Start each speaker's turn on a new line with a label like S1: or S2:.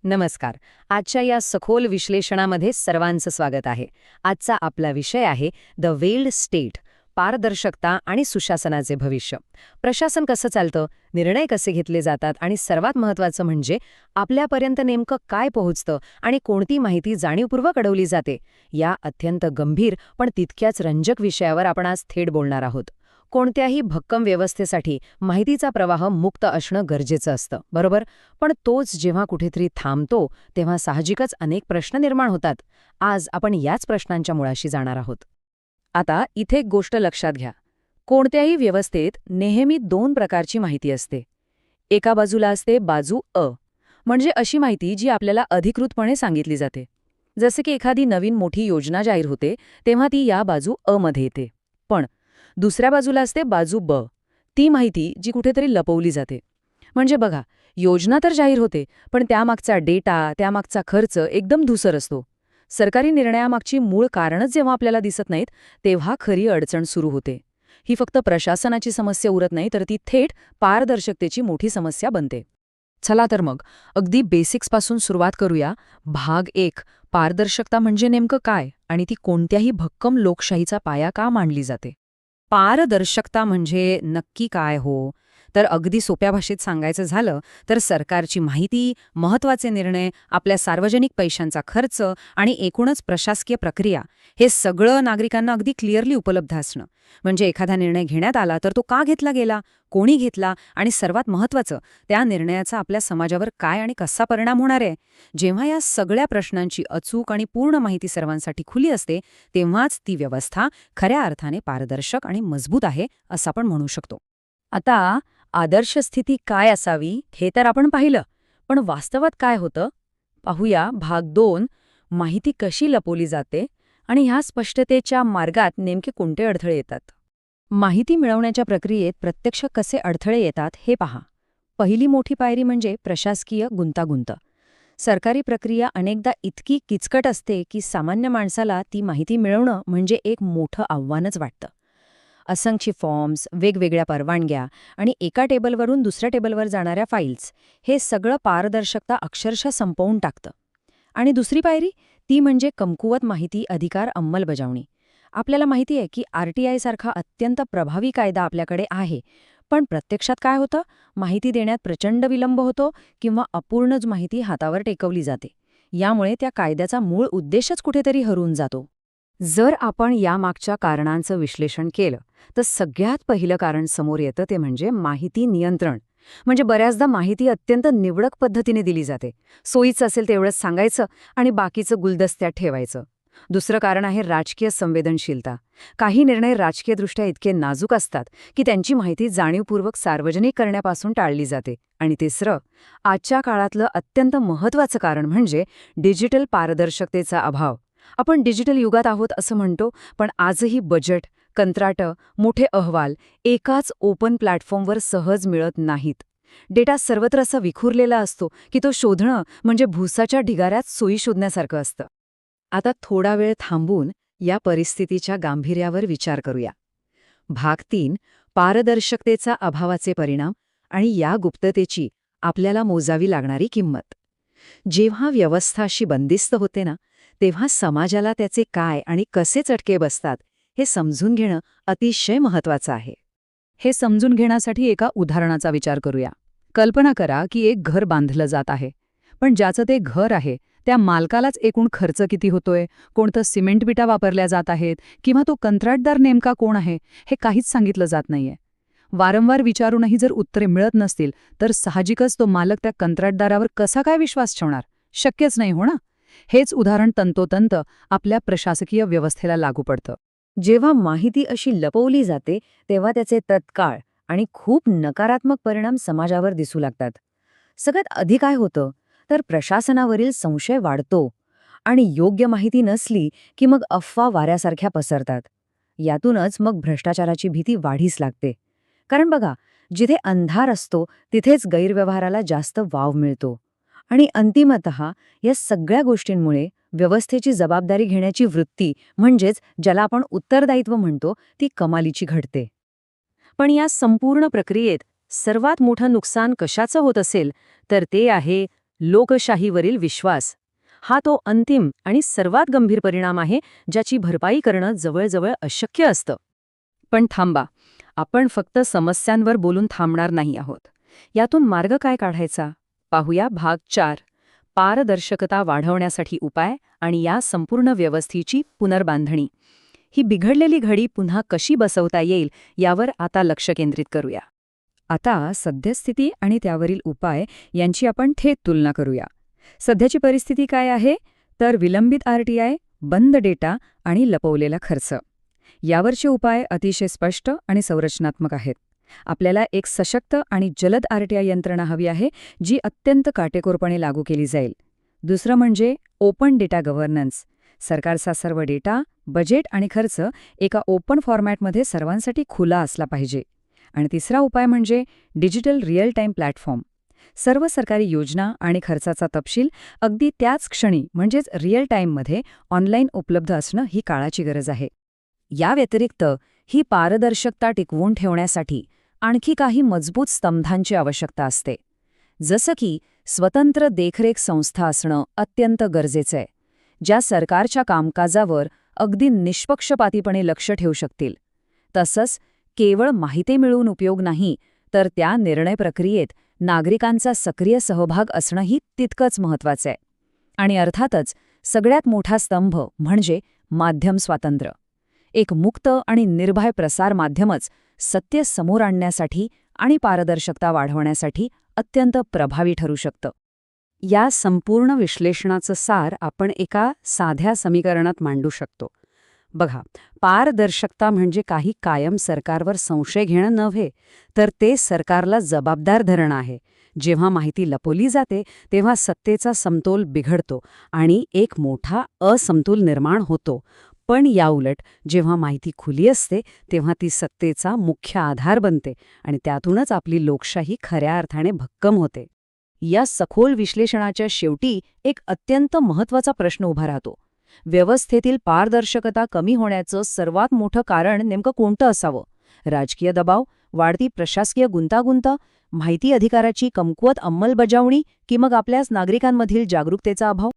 S1: नमस्कार. आजच्या या सखोल विश्लेषणामध्ये सर्वांचं स्वागत आहे. आजचा आपला विषय आहे द वेल्ड स्टेट, पारदर्शकता आणि सुशासनाचे भविष्य. प्रशासन कसं चालतं, निर्णय कसे घेतले जातात आणि सर्वात महत्त्वाचं म्हणजे आपल्यापर्यंत नेमकं काय पोहोचतं आणि कोणती माहिती जाणीवपूर्वक अडवली जाते, या अत्यंत गंभीर पण तितक्याच रंजक विषयावर आपण आज थेट बोलणार आहोत. कोणत्याही भक्कम व्यवस्थेसाठी माहितीचा प्रवाह मुक्त असणं गरजेचं असतं, बरोबर? पण तोच जेव्हा कुठेतरी थांबतो तेव्हा साहजिकच अनेक प्रश्न निर्माण होतात. आज आपण याच प्रश्नांच्या मुळाशी जाणार आहोत. आता इथे एक गोष्ट लक्षात घ्या. कोणत्याही व्यवस्थेत नेहमी दोन प्रकारची माहिती असते. एका बाजूला असते बाजू अ, म्हणजे अशी माहिती जी आपल्याला अधिकृतपणे सांगितली जाते. जसे की एखादी नवीन मोठी योजना जाहीर होते तेव्हा ती या बाजू अ मध्ये येते. पण दुसऱ्या बाजूला असते बाजू ब, ती माहिती जी कुठेतरी लपवली जाते. म्हणजे बघा, योजना तर जाहीर होते, पण त्यामागचा डेटा, त्यामागचा खर्च एकदम धूसर असतो. सरकारी निर्णयामागची मूळ कारणच जेव्हा आपल्याला दिसत नाहीत, तेव्हा खरी अडचण सुरू होते. ही फक्त प्रशासनाची समस्या उरत नाही, तर ती थेट पारदर्शकतेची मोठी समस्या बनते. चला तर मग, अगदी बेसिक्सपासून सुरुवात करूया. भाग 1, पारदर्शकता म्हणजे नेमकं काय आणि ती कोणत्याही भक्कम लोकशाहीचा पाया का मानली जाते? पारदर्शकता म्हणजे नक्की काय हो? तर अगदी सोप्या भाषेत सांगायचं झालं तर सरकारची माहिती, महत्त्वाचे निर्णय, आपल्या सार्वजनिक पैशांचा खर्च आणि एकूणच प्रशासकीय प्रक्रिया, हे सगळं नागरिकांना अगदी क्लिअरली उपलब्ध असणं. म्हणजे एखादा निर्णय घेण्यात आला तर तो का घेतला गेला, कोणी घेतला आणि सर्वात महत्त्वाचं, त्या निर्णयाचा आपल्या समाजावर काय आणि कसा परिणाम होणार आहे. जेव्हा या सगळ्या प्रश्नांची अचूक आणि पूर्ण माहिती सर्वांसाठी खुली असते, तेव्हाच ती व्यवस्था खऱ्या अर्थाने पारदर्शक आणि मजबूत आहे असं आपण म्हणू शकतो. आता आदर्श स्थिती काय असावी हे तर आपण पाहिलं, पण वास्तवात काय होतं पाहूया. भाग 2, माहिती कशी लपवली जाते आणि ह्या स्पष्टतेच्या मार्गात नेमके कोणते अडथळे येतात. माहिती मिळवण्याच्या प्रक्रियेत प्रत्यक्ष कसे अडथळे येतात हे पहा. पहिली मोठी पायरी म्हणजे प्रशासकीय गुंतागुंत. सरकारी प्रक्रिया अनेकदा इतकी किचकट असते की सामान्य माणसाला ती माहिती मिळवणं म्हणजे एक मोठं आव्हानच वाटतं. असंख्य फॉर्म्स, वेगवेगळ्या परवानग्या आणि एका टेबलवरून दुसऱ्या टेबलवर जाणाऱ्या फाईल्स, हे सगळं पारदर्शकता अक्षरशः संपवून टाकतं. आणि दुसरी पायरी, ती म्हणजे कमकुवत माहिती अधिकार अंमलबजावणी. आपल्याला माहिती आहे की RTI सारखा अत्यंत प्रभावी कायदा आपल्याकडे आहे, पण प्रत्यक्षात काय होतं? माहिती देण्यात प्रचंड विलंब होतो किंवा अपूर्णच माहिती हातावर टेकवली जाते. यामुळे त्या कायद्याचा मूळ उद्देशच कुठेतरी हरवून जातो. जर आपण यामागच्या कारणांचं विश्लेषण केलं तर सगळ्यात पहिलं कारण समोर येतं ते म्हणजे माहिती नियंत्रण. म्हणजे बऱ्याचदा माहिती अत्यंत निवडक पद्धतीने दिली जाते. सोयीचं असेल तेवढंच सांगायचं आणि बाकीचं गुलदस्त्यात ठेवायचं. दुसरं कारण आहे राजकीय संवेदनशीलता. काही निर्णय राजकीयदृष्ट्या इतके नाजूक असतात की त्यांची माहिती जाणीवपूर्वक सार्वजनिक करण्यापासून टाळली जाते. आणि तिसरं, आजच्या काळातलं अत्यंत महत्त्वाचं कारण म्हणजे डिजिटल पारदर्शकतेचा अभाव. आपण डिजिटल युगात आहोत असं म्हणतो, पण आजही बजेट, कंत्राटं, मोठे अहवाल एकाच ओपन प्लॅटफॉर्मवर सहज मिळत नाहीत. डेटा सर्वत्र असा विखुरलेला असतो की तो शोधणं म्हणजे भुसाच्या ढिगाऱ्यात सुई शोधण्यासारखं असतं. आता थोडा वेळ थांबून या परिस्थितीच्या गांभीर्यावर विचार करूया. भाग 3, पारदर्शकतेचा अभावाचे परिणाम आणि या गुप्ततेची आपल्याला मोजावी लागणारी किंमत. जेव्हा व्यवस्था अशी बंदिस्त होते ना, तेव्हा समाजाला त्याचे काय आणि कसे चटके बसतात हे समजून घेणं अतिशय महत्त्वाचं आहे. हे समजून घेण्यासाठी एका उदाहरणाचा विचार करूया. कल्पना करा की एक घर बांधलं जात आहे, पण ज्याचं ते घर आहे त्या मालकालाच एकूण खर्च किती होतोय, कोणतं सिमेंट विटा वापरल्या जात आहेत किंवा तो कंत्राटदार नेमका कोण आहे, हे काहीच सांगितलं जात नाहीये. वारंवार विचारूनही जर उत्तरे मिळत नसतील तर साहजिकच तो मालक त्या कंत्राटदारावर कसा काय विश्वास ठेवणार? शक्यच नाही, हो ना? हेच उदाहरण तंतोतंत आपल्या प्रशासकीय व्यवस्थेला लागू पडतं. जेव्हा माहिती अशी लपवली जाते तेव्हा त्याचे तत्काळ आणि खूप नकारात्मक परिणाम समाजावर दिसू लागतात. सगळ्यात आधी काय होतं तर प्रशासनावरील संशय वाढतो आणि योग्य माहिती नसली की मग अफवा वाऱ्यासारख्या पसरतात. यातूनच मग भ्रष्टाचाराची भीती वाढीस लागते. कारण बघा, जिथे अंधार असतो तिथेच गैरव्यवहाराला जास्त वाव मिळतो. आणि अंतिमतः या सगळ्या गोष्टींमुळे व्यवस्थेची जबाबदारी घेण्याची वृत्ती, म्हणजेच ज्याला आपण उत्तरदायित्व म्हणतो, ती कमालीची घडते. पण या संपूर्ण प्रक्रियेत सर्वात मोठं नुकसान कशाचं होत असेल तर ते आहे लोकशाहीवरील विश्वास. हा तो अंतिम आणि सर्वात गंभीर परिणाम आहे ज्याची भरपाई करणं जवळजवळ अशक्य असतं. पण थांबा, आपण फक्त समस्यांवर बोलून थांबणार नाही आहोत. यातून मार्ग काय काढायचा? पाहूया भाग 4. पारदर्शकता वाढवण्यासाठी उपाय आणि या संपूर्ण व्यवस्थेची पुनर्बांधणी. ही बिघडलेली घडी पुन्हा कशी बसवता येईल यावर आता लक्ष केंद्रित करूया. आता सद्यस्थिती आणि त्यावरील उपाय यांची आपण थेट तुलना करूया. सध्याची परिस्थिती काय आहे? तर विलंबित RTI, बंद डेटा आणि लपवलेला खर्च. यावरचे उपाय अतिशय स्पष्ट आणि संरचनात्मक आहेत. आपल्याला एक सशक्त आणि जलद RTI यंत्रणा हवी आहे, जी अत्यंत काटेकोरपणे लागू केली जाईल. दुसरं म्हणजे ओपन डेटा गव्हर्नन्स. सरकारचा सर्व डेटा, बजेट आणि खर्च एका ओपन फॉर्मॅटमध्ये सर्वांसाठी खुला असला पाहिजे. आणि तिसरा उपाय म्हणजे डिजिटल रिअल टाईम प्लॅटफॉर्म. सर्व सरकारी योजना आणि खर्चाचा तपशील अगदी त्याच क्षणी म्हणजेच रिअल टाईममध्ये ऑनलाईन उपलब्ध असणं ही काळाची गरज आहे. या व्यतिरिक्त ही पारदर्शकता टिकवून ठेवण्यासाठी आणखी काही मजबूत स्तंभांची आवश्यकता असते. जसं की स्वतंत्र देखरेख संस्था असणं अत्यंत गरजेचं आहे, ज्या सरकारच्या कामकाजावर अगदी निष्पक्षपातीपणे लक्ष ठेवू शकतील. तसंच केवळ माहिती मिळवून उपयोग नाही, तर त्या निर्णय प्रक्रियेत नागरिकांचा सक्रिय सहभाग असणंही तितकंच महत्त्वाचं आहे. आणि अर्थातच सगळ्यात मोठा स्तंभ म्हणजे माध्यम स्वातंत्र्य. एक मुक्त आणि निर्भय प्रसार माध्यमच सत्य समोर आणण्यासाठी आणि पारदर्शकता वाढवण्यासाठी अत्यंत प्रभावी ठरू शकतं. या संपूर्ण विश्लेषणाचं सार आपण एका साध्या समीकरणात मांडू शकतो. बघा, पारदर्शकता म्हणजे काही कायम सरकारवर संशय घेणं नव्हे, तर ते सरकारला जबाबदार धरणं आहे. जेव्हा माहिती लपवली जाते तेव्हा सत्तेचा समतोल बिघडतो आणि एक मोठा असमतोल निर्माण होतो. पण याउलट जेव्हा माहिती खुली असते तेव्हा ती सत्तेचा मुख्य आधार बनते आणि त्यातूनच आपली लोकशाही खऱ्या अर्थाने भक्कम होते. या सखोल विश्लेषणाच्या शेवटी एक अत्यंत महत्त्वाचा प्रश्न उभा राहतो. व्यवस्थेतील पारदर्शकता कमी होण्याचं सर्वात मोठं कारण नेमकं कोणतं असावं? राजकीय दबाव, वाढती प्रशासकीय गुंतागुंत, माहिती अधिकाराची कमकुवत अंमलबजावणी की मग आपल्याच नागरिकांमधील जागरूकतेचा अभाव?